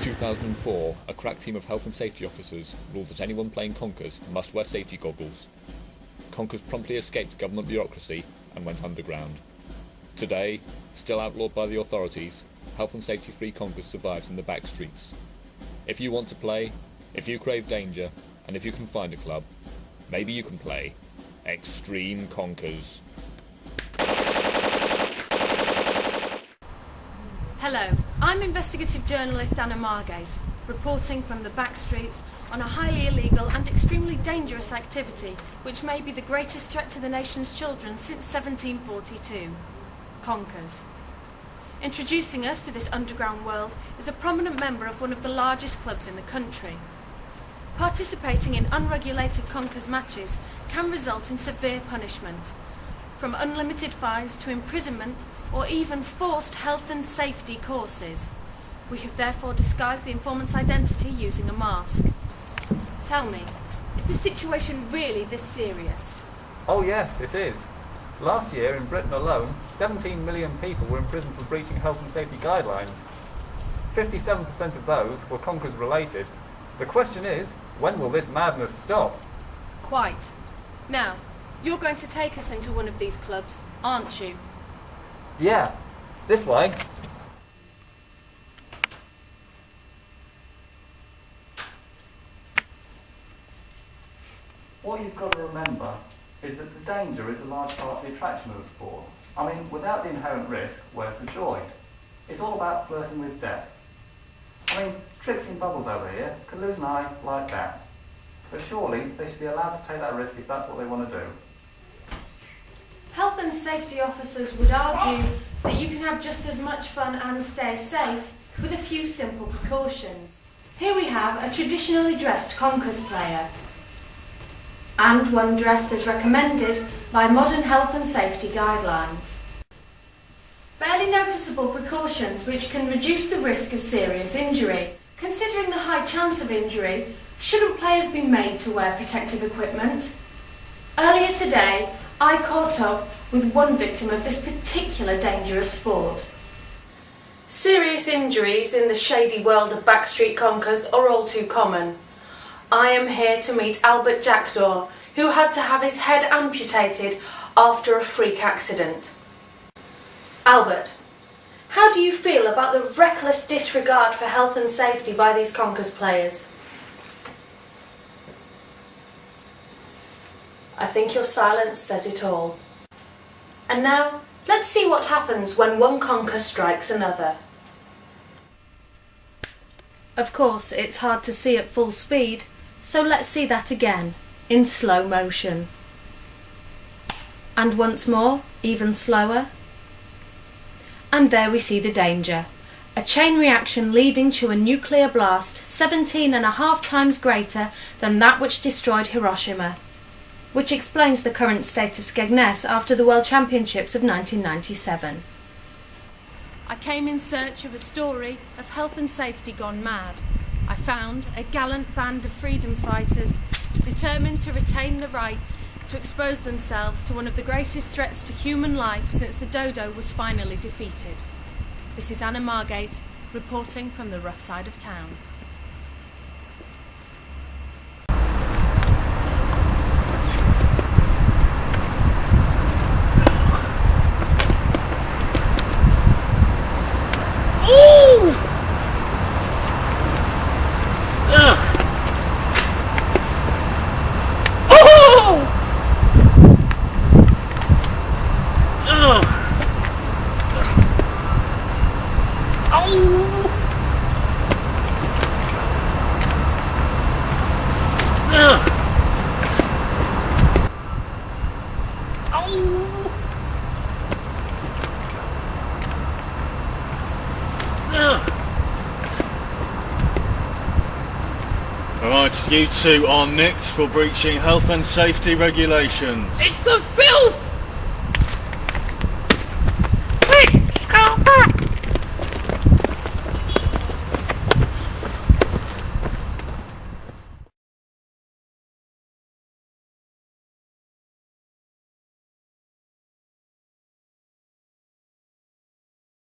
2004, a crack team of health and safety officers ruled that anyone playing Conkers must wear safety goggles. Conkers promptly escaped government bureaucracy and went underground. Today, still outlawed by the authorities, health and safety-free Conkers survives in the back streets. If you want to play, if you crave danger, and if you can find a club, maybe you can play Extreme Conkers. Hello, I'm investigative journalist Anna Margate, reporting from the back streets on a highly illegal and extremely dangerous activity which may be the greatest threat to the nation's children since 1742, Conkers. Introducing us to this underground world is a prominent member of one of the largest clubs in the country. Participating in unregulated Conkers matches can result in severe punishment, from unlimited fines to imprisonment or even forced health and safety courses. We have therefore disguised the informant's identity using a mask. Tell me, is the situation really this serious? Oh yes, it is. Last year in Britain alone, 17 million people were imprisoned for breaching health and safety guidelines. 57% of those were Conkers related. The question is, when will this madness stop? Quite. Now, you're going to take us into one of these clubs, aren't you? Yeah, this way. What you've got to remember is that the danger is a large part of the attraction of the sport. I mean, without the inherent risk, where's the joy? It's all about flirting with death. I mean, tricks in bubbles over here can lose an eye like that. But surely they should be allowed to take that risk if that's what they want to do. Health and safety officers would argue that you can have just as much fun and stay safe with a few simple precautions. Here we have a traditionally dressed Conkers player, and one dressed as recommended by modern health and safety guidelines. Barely noticeable precautions which can reduce the risk of serious injury. Considering the high chance of injury, shouldn't players be made to wear protective equipment? Earlier today, I caught up with one victim of this particular dangerous sport. Serious injuries in the shady world of backstreet Conkers are all too common. I am here to meet Albert Jackdaw, who had to have his head amputated after a freak accident. Albert, how do you feel about the reckless disregard for health and safety by these Conkers players? I think your silence says it all. And now, let's see what happens when one Conker strikes another. Of course, it's hard to see at full speed, so let's see that again, in slow motion. And once more, even slower. And there we see the danger. A chain reaction leading to a nuclear blast 17.5 times greater than that which destroyed Hiroshima, which explains the current state of Skegness after the World Championships of 1997. I came in search of a story of health and safety gone mad. I found a gallant band of freedom fighters determined to retain the right to expose themselves to one of the greatest threats to human life since the dodo was finally defeated. This is Anna Margate, reporting from the rough side of town. Alright, you two are nicked for breaching health and safety regulations. It's the filth!